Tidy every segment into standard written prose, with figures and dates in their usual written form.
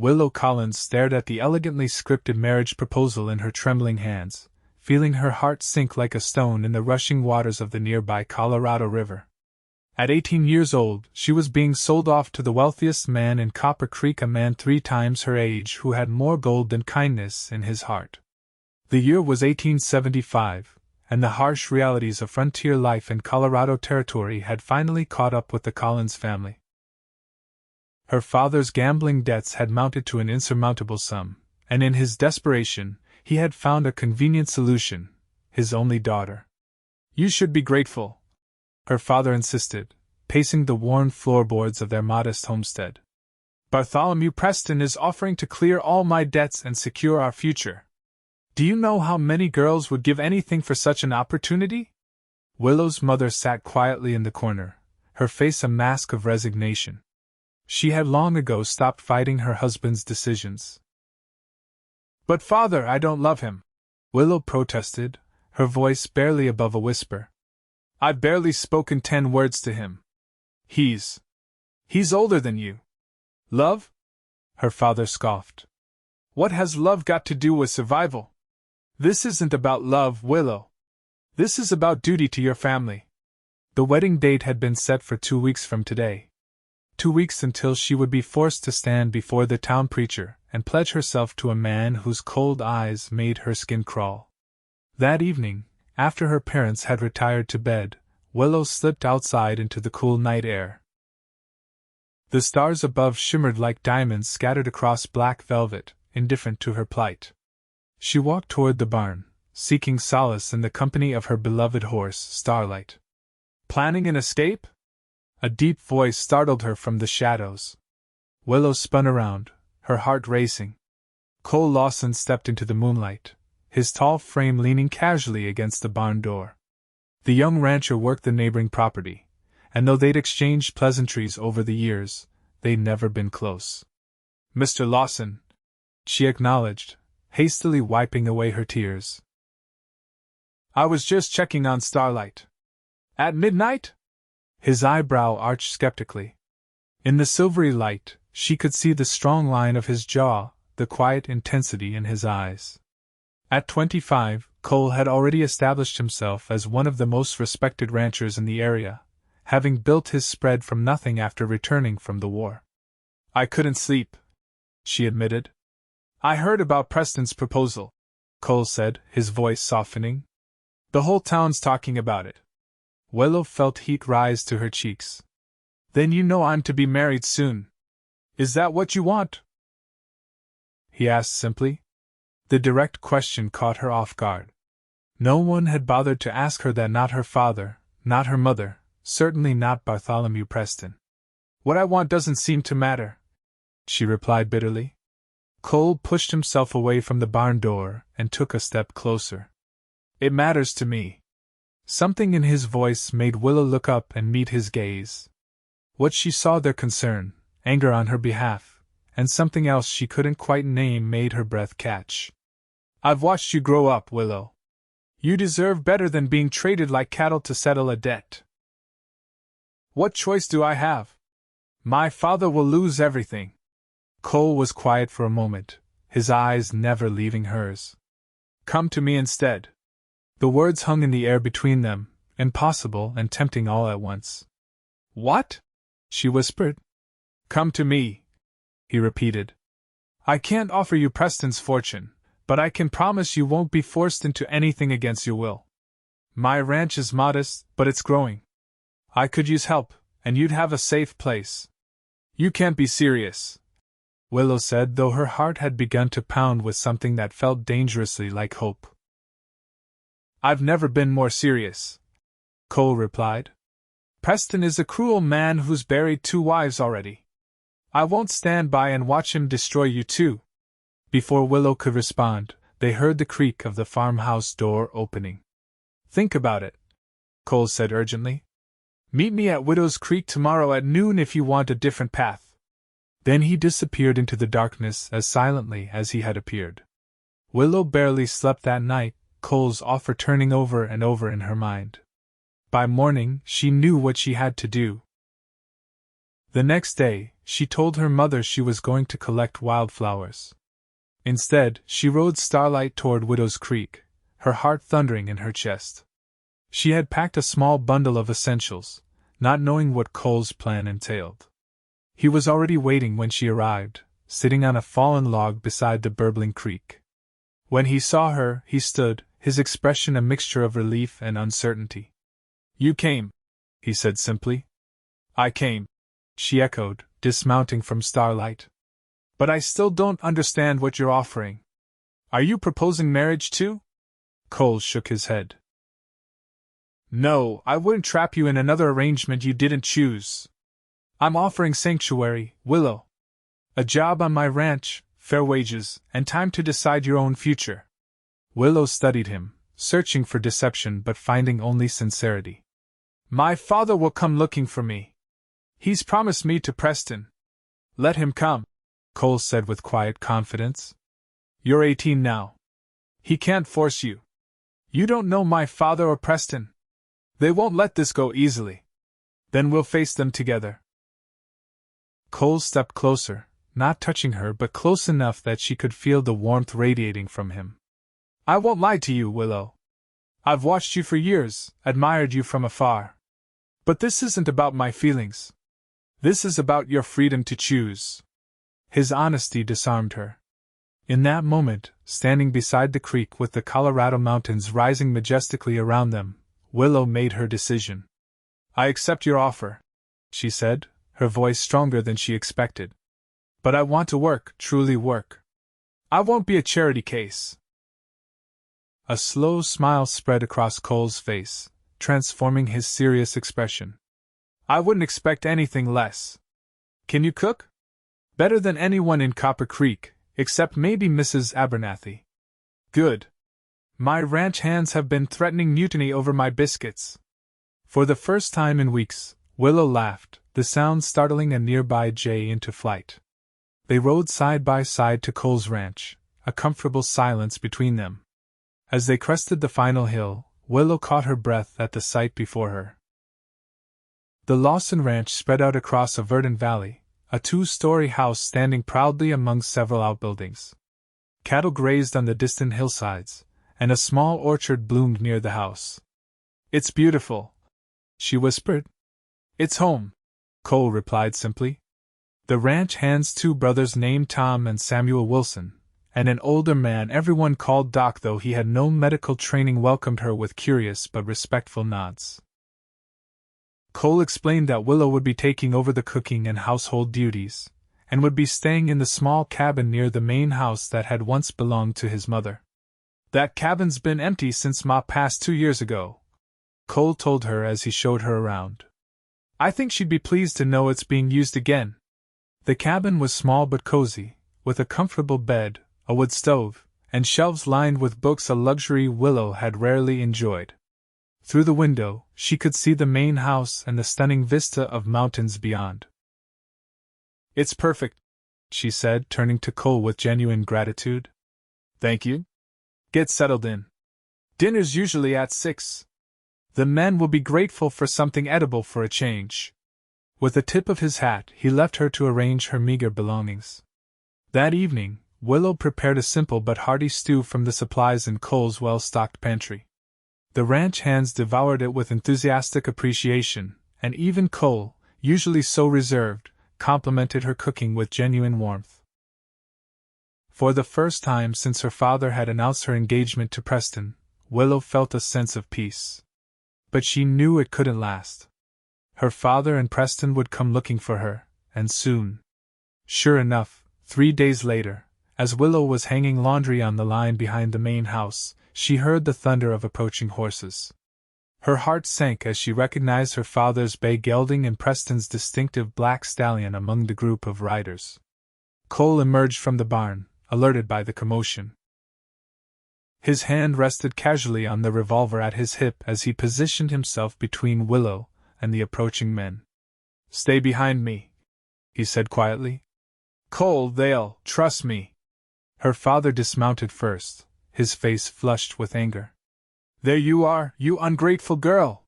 Willow Collins stared at the elegantly scripted marriage proposal in her trembling hands, feeling her heart sink like a stone in the rushing waters of the nearby Colorado River. At 18 years old, she was being sold off to the wealthiest man in Copper Creek, a man 3 times her age who had more gold than kindness in his heart. The year was 1875, and the harsh realities of frontier life in Colorado Territory had finally caught up with the Collins family. Her father's gambling debts had mounted to an insurmountable sum, and in his desperation, he had found a convenient solution: his only daughter. "You should be grateful," her father insisted, pacing the worn floorboards of their modest homestead. "Bartholomew Preston is offering to clear all my debts and secure our future. Do you know how many girls would give anything for such an opportunity?" Willow's mother sat quietly in the corner, her face a mask of resignation. She had long ago stopped fighting her husband's decisions. "But father, I don't love him," Willow protested, her voice barely above a whisper. "I've barely spoken 10 words to him. He's older than you." "Love?" her father scoffed. "What has love got to do with survival? This isn't about love, Willow. This is about duty to your family." The wedding date had been set for 2 weeks from today. 2 weeks until she would be forced to stand before the town preacher and pledge herself to a man whose cold eyes made her skin crawl. That evening, after her parents had retired to bed, Willow slipped outside into the cool night air. The stars above shimmered like diamonds scattered across black velvet, indifferent to her plight. She walked toward the barn, seeking solace in the company of her beloved horse, Starlight. "Planning an escape?" A deep voice startled her from the shadows. Willow spun around, her heart racing. Cole Lawson stepped into the moonlight, his tall frame leaning casually against the barn door. The young rancher worked the neighboring property, and though they'd exchanged pleasantries over the years, they'd never been close. "Mr. Lawson," she acknowledged, hastily wiping away her tears. "I was just checking on Starlight." "At midnight?" His eyebrow arched skeptically. In the silvery light, she could see the strong line of his jaw, the quiet intensity in his eyes. At 25, Cole had already established himself as one of the most respected ranchers in the area, having built his spread from nothing after returning from the war. "I couldn't sleep," she admitted. "I heard about Preston's proposal," Cole said, his voice softening. "The whole town's talking about it." Willow felt heat rise to her cheeks. "Then you know I'm to be married soon. Is that what you want?" he asked simply. The direct question caught her off guard. No one had bothered to ask her that, not her father, not her mother, certainly not Bartholomew Preston. "What I want doesn't seem to matter," she replied bitterly. Cole pushed himself away from the barn door and took a step closer. "It matters to me." Something in his voice made Willow look up and meet his gaze. What she saw there: concern, anger on her behalf, and something else she couldn't quite name made her breath catch. "I've watched you grow up, Willow. You deserve better than being traded like cattle to settle a debt." "What choice do I have? My father will lose everything." Cole was quiet for a moment, his eyes never leaving hers. "Come to me instead." The words hung in the air between them, impossible and tempting all at once. "What?" she whispered. "Come to me," he repeated. "I can't offer you Preston's fortune, but I can promise you won't be forced into anything against your will. My ranch is modest, but it's growing. I could use help, and you'd have a safe place." "You can't be serious," Willow said, though her heart had begun to pound with something that felt dangerously like hope. "I've never been more serious," Cole replied. "Preston is a cruel man who's buried 2 wives already. I won't stand by and watch him destroy you too." Before Willow could respond, they heard the creak of the farmhouse door opening. "Think about it," Cole said urgently. "Meet me at Widow's Creek tomorrow at noon if you want a different path." Then he disappeared into the darkness as silently as he had appeared. Willow barely slept that night, Cole's offer turning over and over in her mind. By morning, she knew what she had to do. The next day, she told her mother she was going to collect wildflowers. Instead, she rode Starlight toward Widow's Creek, her heart thundering in her chest. She had packed a small bundle of essentials, not knowing what Cole's plan entailed. He was already waiting when she arrived, sitting on a fallen log beside the burbling creek. When he saw her, he stood, his expression a mixture of relief and uncertainty. "You came," he said simply. "I came," she echoed, dismounting from Starlight. "But I still don't understand what you're offering. Are you proposing marriage too?" Cole shook his head. "No, I wouldn't trap you in another arrangement you didn't choose. I'm offering sanctuary, Willow. A job on my ranch, fair wages, and time to decide your own future." Willow studied him, searching for deception but finding only sincerity. "My father will come looking for me. He's promised me to Preston." "Let him come," Cole said with quiet confidence. "You're 18 now. He can't force you. You don't know my father or Preston. They won't let this go easily. Then we'll face them together." Cole stepped closer, not touching her but close enough that she could feel the warmth radiating from him. "I won't lie to you, Willow. I've watched you for years, admired you from afar. But this isn't about my feelings. This is about your freedom to choose." His honesty disarmed her. In that moment, standing beside the creek with the Colorado mountains rising majestically around them, Willow made her decision. "I accept your offer," she said, her voice stronger than she expected. "But I want to work, truly work. I won't be a charity case." A slow smile spread across Cole's face, transforming his serious expression. "I wouldn't expect anything less. Can you cook?" "Better than anyone in Copper Creek, except maybe Mrs. Abernathy." "Good. My ranch hands have been threatening mutiny over my biscuits." For the first time in weeks, Willow laughed, the sound startling a nearby jay into flight. They rode side by side to Cole's ranch, a comfortable silence between them. As they crested the final hill, Willow caught her breath at the sight before her. The Lawson Ranch spread out across a verdant valley, a two-story house standing proudly among several outbuildings. Cattle grazed on the distant hillsides, and a small orchard bloomed near the house. "It's beautiful," she whispered. "It's home," Cole replied simply. The ranch hands' two brothers named Tom and Samuel Wilson, and an older man everyone called Doc, though he had no medical training, welcomed her with curious but respectful nods. Cole explained that Willow would be taking over the cooking and household duties, and would be staying in the small cabin near the main house that had once belonged to his mother. "That cabin's been empty since Ma passed 2 years ago," Cole told her as he showed her around. "I think she'd be pleased to know it's being used again." The cabin was small but cozy, with a comfortable bed, a wood stove, and shelves lined with books, a luxury Willow had rarely enjoyed. Through the window, she could see the main house and the stunning vista of mountains beyond. "It's perfect," she said, turning to Cole with genuine gratitude. "Thank you. Get settled in. Dinner's usually at 6. The men will be grateful for something edible for a change." With a tip of his hat, he left her to arrange her meager belongings. That evening, Willow prepared a simple but hearty stew from the supplies in Cole's well-stocked pantry. The ranch hands devoured it with enthusiastic appreciation, and even Cole, usually so reserved, complimented her cooking with genuine warmth. For the first time since her father had announced her engagement to Preston, Willow felt a sense of peace. But she knew it couldn't last. Her father and Preston would come looking for her, and soon. Sure enough, 3 days later, as Willow was hanging laundry on the line behind the main house, she heard the thunder of approaching horses. Her heart sank as she recognized her father's bay gelding and Preston's distinctive black stallion among the group of riders. Cole emerged from the barn, alerted by the commotion. His hand rested casually on the revolver at his hip as he positioned himself between Willow and the approaching men. "Stay behind me," he said quietly. "Cole, they'll trust me." Her father dismounted first, his face flushed with anger. "There you are, you ungrateful girl!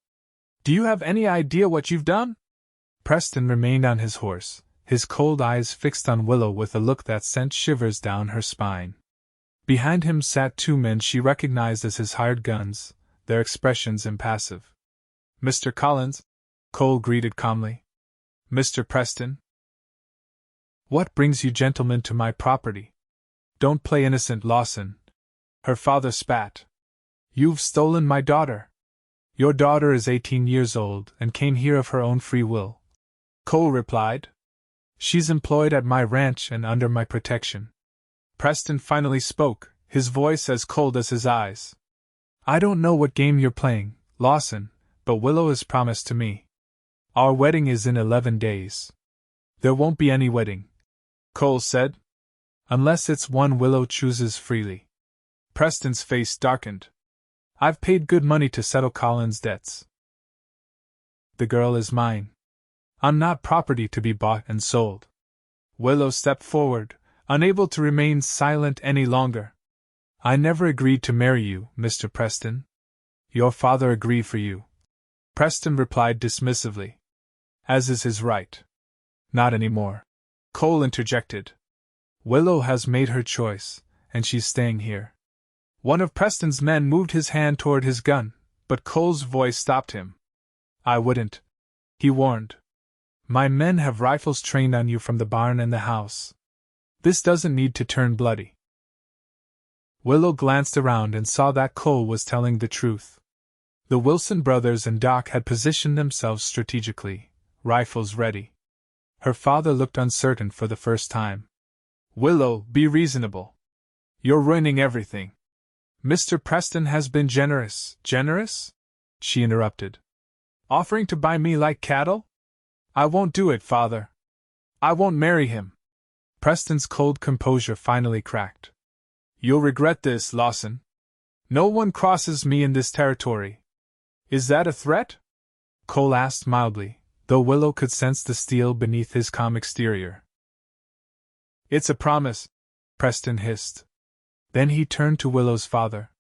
Do you have any idea what you've done?" Preston remained on his horse, his cold eyes fixed on Willow with a look that sent shivers down her spine. Behind him sat two men she recognized as his hired guns, their expressions impassive. "Mr. Collins," Cole greeted calmly. "Mr. Preston?" "What brings you gentlemen to my property?" "Don't play innocent, Lawson," her father spat. "You've stolen my daughter." "Your daughter is 18 years old and came here of her own free will," Cole replied. "She's employed at my ranch and under my protection." Preston finally spoke, his voice as cold as his eyes. "I don't know what game you're playing, Lawson, but Willow is promised to me. Our wedding is in 11 days. "There won't be any wedding," Cole said. "Unless it's one Willow chooses freely." Preston's face darkened. "I've paid good money to settle Collins' debts. The girl is mine. I'm not property to be bought and sold." Willow stepped forward, unable to remain silent any longer. "I never agreed to marry you, Mr. Preston. Your father agreed for you," Preston replied dismissively. "As is his right." "Not anymore," Cole interjected. "Willow has made her choice, and she's staying here." One of Preston's men moved his hand toward his gun, but Cole's voice stopped him. "I wouldn't," he warned. "My men have rifles trained on you from the barn and the house. This doesn't need to turn bloody." Willow glanced around and saw that Cole was telling the truth. The Wilson brothers and Doc had positioned themselves strategically, rifles ready. Her father looked uncertain for the first time. "Willow, be reasonable. You're ruining everything." "Mr. Preston has been generous." "Generous?" she interrupted. "Offering to buy me like cattle? I won't do it, father. I won't marry him." Preston's cold composure finally cracked. "You'll regret this, Lawson. No one crosses me in this territory." "Is that a threat?" Cole asked mildly, though Willow could sense the steel beneath his calm exterior. "It's a promise," Preston hissed. Then he turned to Willow's father.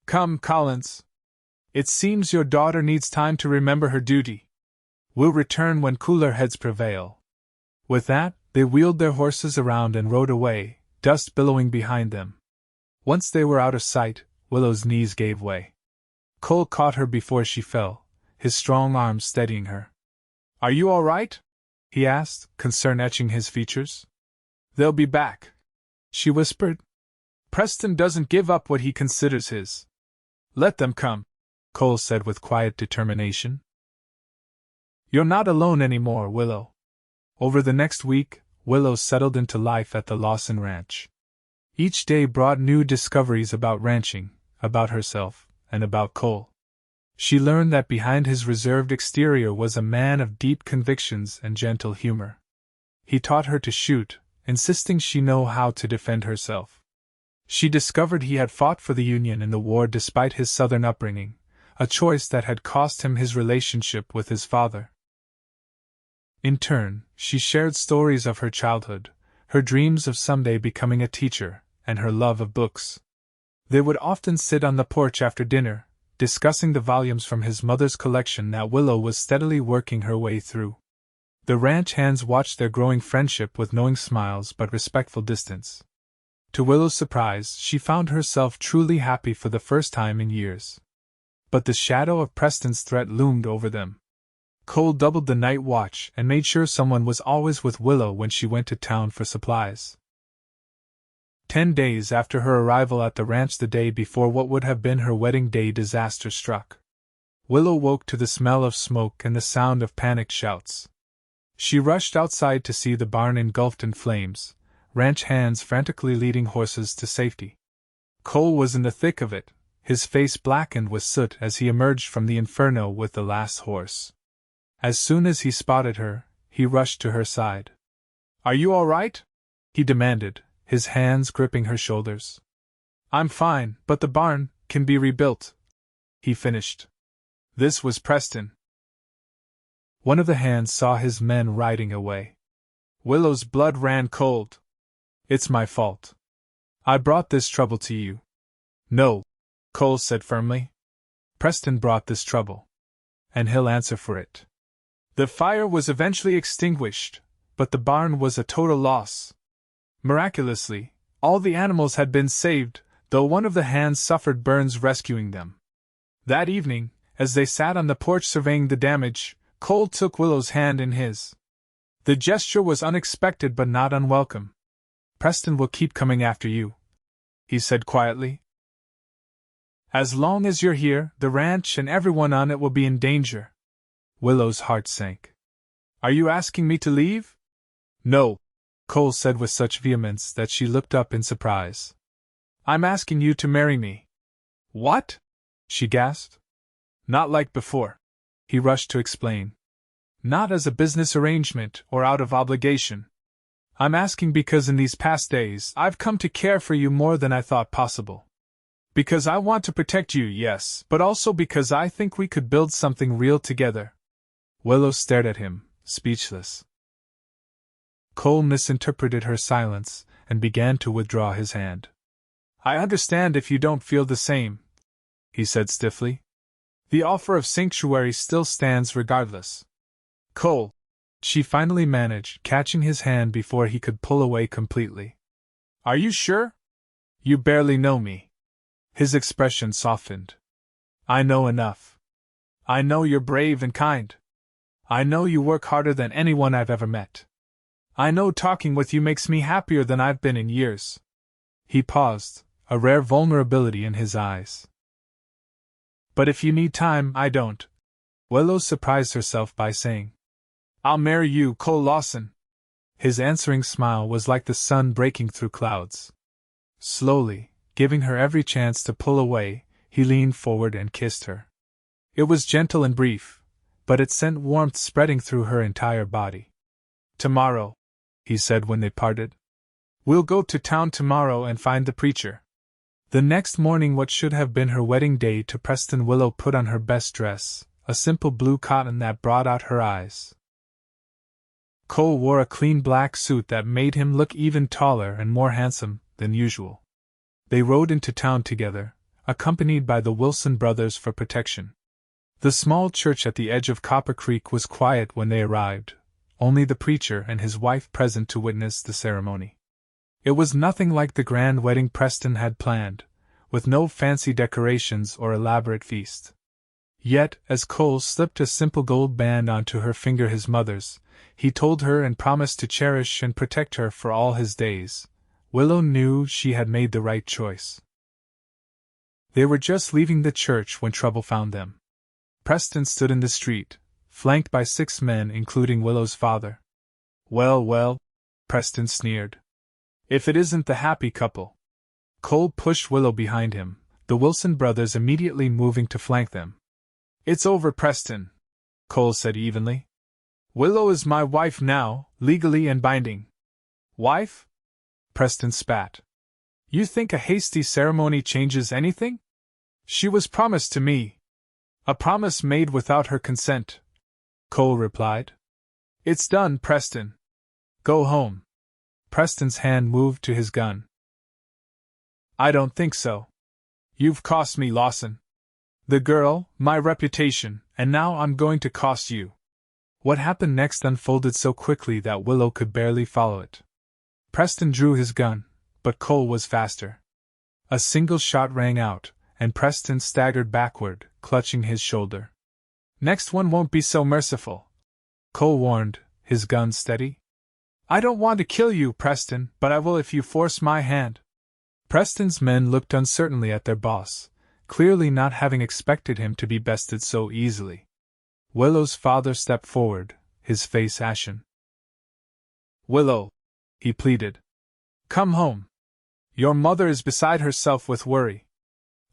"Come, Collins. It seems your daughter needs time to remember her duty. We'll return when cooler heads prevail." With that, they wheeled their horses around and rode away, dust billowing behind them. Once they were out of sight, Willow's knees gave way. Cole caught her before she fell, his strong arms steadying her. "Are you all right?" he asked, concern etching his features. "They'll be back," she whispered. "Preston doesn't give up what he considers his." "Let them come," Cole said with quiet determination. "You're not alone anymore, Willow." Over the next week, Willow settled into life at the Lawson Ranch. Each day brought new discoveries about ranching, about herself, and about Cole. She learned that behind his reserved exterior was a man of deep convictions and gentle humor. He taught her to shoot, insisting she know how to defend herself. She discovered he had fought for the Union in the war despite his Southern upbringing, a choice that had cost him his relationship with his father. In turn, she shared stories of her childhood, her dreams of someday becoming a teacher, and her love of books. They would often sit on the porch after dinner, discussing the volumes from his mother's collection that Willow was steadily working her way through. The ranch hands watched their growing friendship with knowing smiles but respectful distance. To Willow's surprise, she found herself truly happy for the first time in years. But the shadow of Preston's threat loomed over them. Cole doubled the night watch and made sure someone was always with Willow when she went to town for supplies. 10 days after her arrival at the ranch, the day before what would have been her wedding day, disaster struck. Willow woke to the smell of smoke and the sound of panicked shouts. She rushed outside to see the barn engulfed in flames, ranch hands frantically leading horses to safety. Cole was in the thick of it, his face blackened with soot as he emerged from the inferno with the last horse. As soon as he spotted her, he rushed to her side. "Are you all right?" he demanded, his hands gripping her shoulders. "I'm fine, but the barn can be rebuilt," he finished. This was Preston. One of the hands saw his men riding away. Willow's blood ran cold. "It's my fault. I brought this trouble to you." "No," Cole said firmly. "Preston brought this trouble. And he'll answer for it." The fire was eventually extinguished, but the barn was a total loss. Miraculously, all the animals had been saved, though one of the hands suffered burns rescuing them. That evening, as they sat on the porch surveying the damage, Cole took Willow's hand in his. The gesture was unexpected but not unwelcome. "Preston will keep coming after you," he said quietly. "As long as you're here, the ranch and everyone on it will be in danger." Willow's heart sank. "Are you asking me to leave?" "No," Cole said with such vehemence that she looked up in surprise. "I'm asking you to marry me." "What?" she gasped. "Not like before," he rushed to explain. "Not as a business arrangement or out of obligation. I'm asking because in these past days I've come to care for you more than I thought possible. Because I want to protect you, yes, but also because I think we could build something real together." Willow stared at him, speechless. Cole misinterpreted her silence and began to withdraw his hand. "I understand if you don't feel the same," he said stiffly. "The offer of sanctuary still stands regardless." "Cole," she finally managed, catching his hand before he could pull away completely. "Are you sure? You barely know me." His expression softened. "I know enough. I know you're brave and kind. I know you work harder than anyone I've ever met. I know talking with you makes me happier than I've been in years." He paused, a rare vulnerability in his eyes. "But if you need time, I don't," Willow surprised herself by saying. "I'll marry you, Cole Lawson." His answering smile was like the sun breaking through clouds. Slowly, giving her every chance to pull away, he leaned forward and kissed her. It was gentle and brief, but it sent warmth spreading through her entire body. "Tomorrow," he said when they parted. "We'll go to town tomorrow and find the preacher." The next morning, what should have been her wedding day to Preston, Willow put on her best dress, a simple blue cotton that brought out her eyes. Cole wore a clean black suit that made him look even taller and more handsome than usual. They rode into town together, accompanied by the Wilson brothers for protection. The small church at the edge of Copper Creek was quiet when they arrived, only the preacher and his wife present to witness the ceremony. It was nothing like the grand wedding Preston had planned, with no fancy decorations or elaborate feast. Yet, as Cole slipped a simple gold band onto her finger, his mother's, he told her and promised to cherish and protect her for all his days. Willow knew she had made the right choice. They were just leaving the church when trouble found them. Preston stood in the street, flanked by 6 men including Willow's father. "Well, well," Preston sneered. "If it isn't the happy couple." Cole pushed Willow behind him, the Wilson brothers immediately moving to flank them. "It's over, Preston," Cole said evenly. "Willow is my wife now, legally and binding." "Wife?" Preston spat. "You think a hasty ceremony changes anything? She was promised to me." "A promise made without her consent," Cole replied. "It's done, Preston. Go home." Preston's hand moved to his gun. "I don't think so. You've cost me, Lawson. The girl, my reputation, and now I'm going to cost you." What happened next unfolded so quickly that Willow could barely follow it. Preston drew his gun, but Cole was faster. A single shot rang out, and Preston staggered backward, clutching his shoulder. "Next one won't be so merciful," Cole warned, his gun steady. "I don't want to kill you, Preston, but I will if you force my hand." Preston's men looked uncertainly at their boss, clearly not having expected him to be bested so easily. Willow's father stepped forward, his face ashen. "Willow," he pleaded. "Come home. Your mother is beside herself with worry."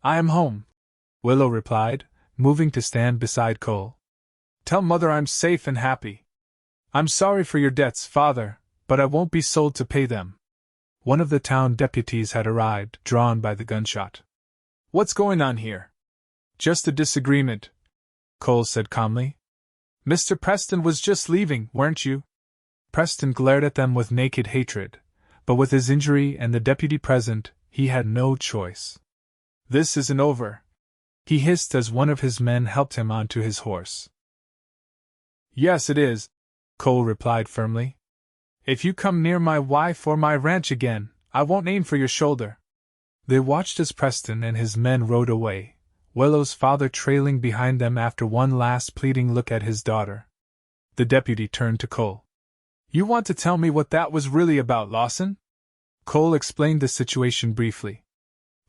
"I am home," Willow replied, moving to stand beside Cole. "Tell Mother I'm safe and happy. I'm sorry for your debts, Father, but I won't be sold to pay them." One of the town deputies had arrived, drawn by the gunshot. "What's going on here?" "Just a disagreement," Cole said calmly. "Mr. Preston was just leaving, weren't you?" Preston glared at them with naked hatred, but with his injury and the deputy present, he had no choice. "This isn't over," he hissed as one of his men helped him onto his horse. "Yes, it is," Cole replied firmly. If you come near my wife or my ranch again, I won't aim for your shoulder." They watched as Preston and his men rode away, Willow's father trailing behind them after one last pleading look at his daughter. The deputy turned to Cole. "You want to tell me what that was really about, Lawson?" Cole explained the situation briefly.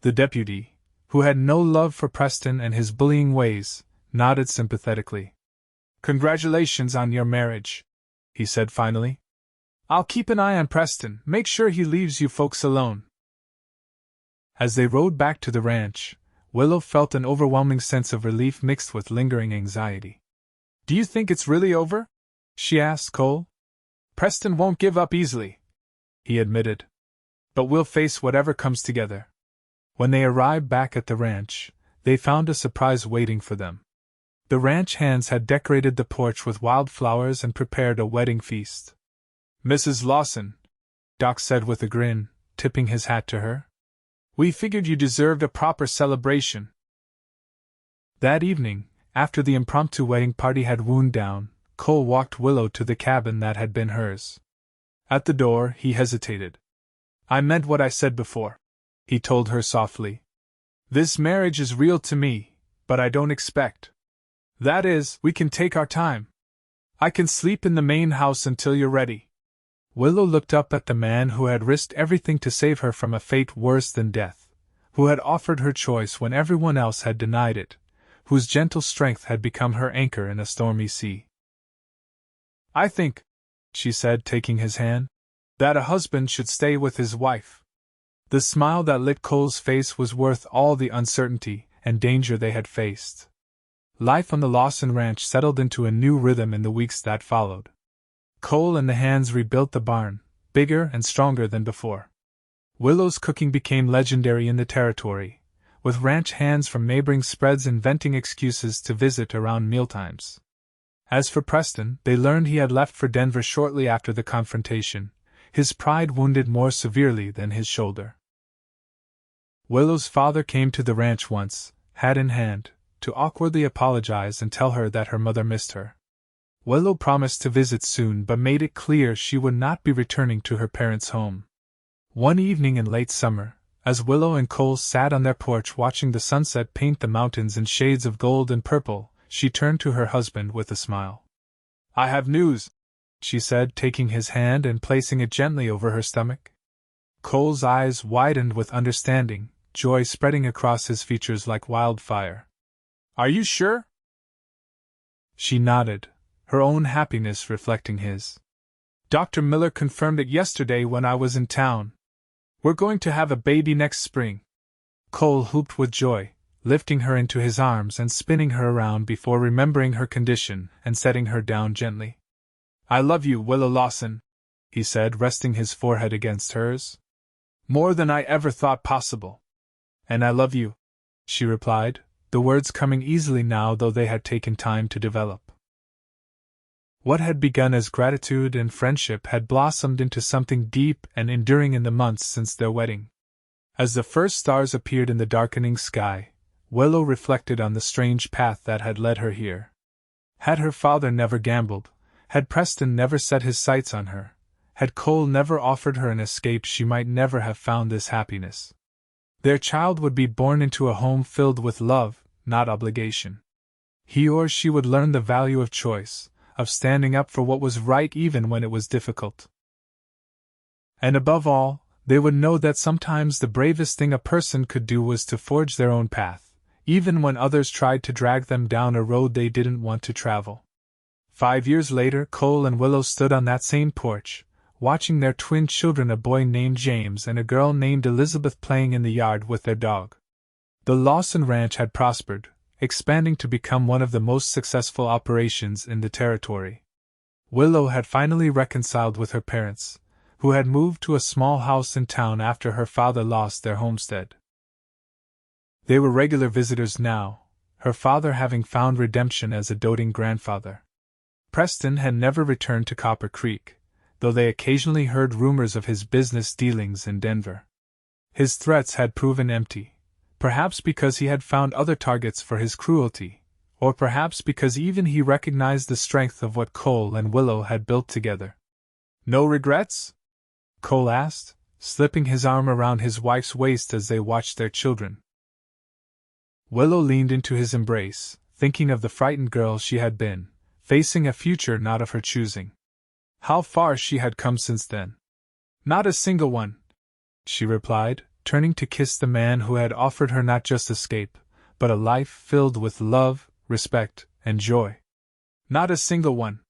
The deputy, who had no love for Preston and his bullying ways, nodded sympathetically. "Congratulations on your marriage," he said finally. "I'll keep an eye on Preston, make sure he leaves you folks alone." As they rode back to the ranch, Willow felt an overwhelming sense of relief mixed with lingering anxiety. "Do you think it's really over?" she asked Cole. "Preston won't give up easily," he admitted. "But we'll face whatever comes together." When they arrived back at the ranch, they found a surprise waiting for them. The ranch hands had decorated the porch with wildflowers and prepared a wedding feast. "Mrs. Lawson," Doc said with a grin, tipping his hat to her, "we figured you deserved a proper celebration." That evening, after the impromptu wedding party had wound down, Cole walked Willow to the cabin that had been hers. At the door, he hesitated. "I meant what I said before," he told her softly. "This marriage is real to me, but I don't expect. That is, we can take our time. I can sleep in the main house until you're ready." Willow looked up at the man who had risked everything to save her from a fate worse than death, who had offered her choice when everyone else had denied it, whose gentle strength had become her anchor in a stormy sea. "I think," she said, taking his hand, "that a husband should stay with his wife." The smile that lit Cole's face was worth all the uncertainty and danger they had faced. Life on the Lawson ranch settled into a new rhythm in the weeks that followed. Cole and the hands rebuilt the barn, bigger and stronger than before. Willow's cooking became legendary in the territory, with ranch hands from neighboring spreads inventing excuses to visit around mealtimes. As for Preston, they learned he had left for Denver shortly after the confrontation, his pride wounded more severely than his shoulder. Willow's father came to the ranch once, hat in hand, to awkwardly apologize and tell her that her mother missed her. Willow promised to visit soon but made it clear she would not be returning to her parents' home. One evening in late summer, as Willow and Cole sat on their porch watching the sunset paint the mountains in shades of gold and purple, she turned to her husband with a smile. "I have news," she said, taking his hand and placing it gently over her stomach. Cole's eyes widened with understanding, joy spreading across his features like wildfire. "Are you sure?" She nodded, her own happiness reflecting his. "Dr. Miller confirmed it yesterday when I was in town. We're going to have a baby next spring." Cole whooped with joy, lifting her into his arms and spinning her around before remembering her condition and setting her down gently. "I love you, Willow Lawson," he said, resting his forehead against hers. "More than I ever thought possible." "And I love you," she replied, the words coming easily now though they had taken time to develop. What had begun as gratitude and friendship had blossomed into something deep and enduring in the months since their wedding. As the first stars appeared in the darkening sky, Willow reflected on the strange path that had led her here. Had her father never gambled, had Preston never set his sights on her, had Cole never offered her an escape, she might never have found this happiness. Their child would be born into a home filled with love, not obligation. He or she would learn the value of choice, of standing up for what was right even when it was difficult. And above all, they would know that sometimes the bravest thing a person could do was to forge their own path, even when others tried to drag them down a road they didn't want to travel. 5 years later, Cole and Willow stood on that same porch, watching their twin children, a boy named James and a girl named Elizabeth, playing in the yard with their dog. The Lawson Ranch had prospered, expanding to become one of the most successful operations in the territory. Willow had finally reconciled with her parents, who had moved to a small house in town after her father lost their homestead. They were regular visitors now, her father having found redemption as a doting grandfather. Preston had never returned to Copper Creek, though they occasionally heard rumors of his business dealings in Denver. His threats had proven empty. Perhaps because he had found other targets for his cruelty, or perhaps because even he recognized the strength of what Cole and Willow had built together. No regrets? Cole asked, slipping his arm around his wife's waist as they watched their children. Willow leaned into his embrace, thinking of the frightened girl she had been, facing a future not of her choosing. How far she had come since then. Not a single one, she replied, turning to kiss the man who had offered her not just escape, but a life filled with love, respect, and joy. Not a single one.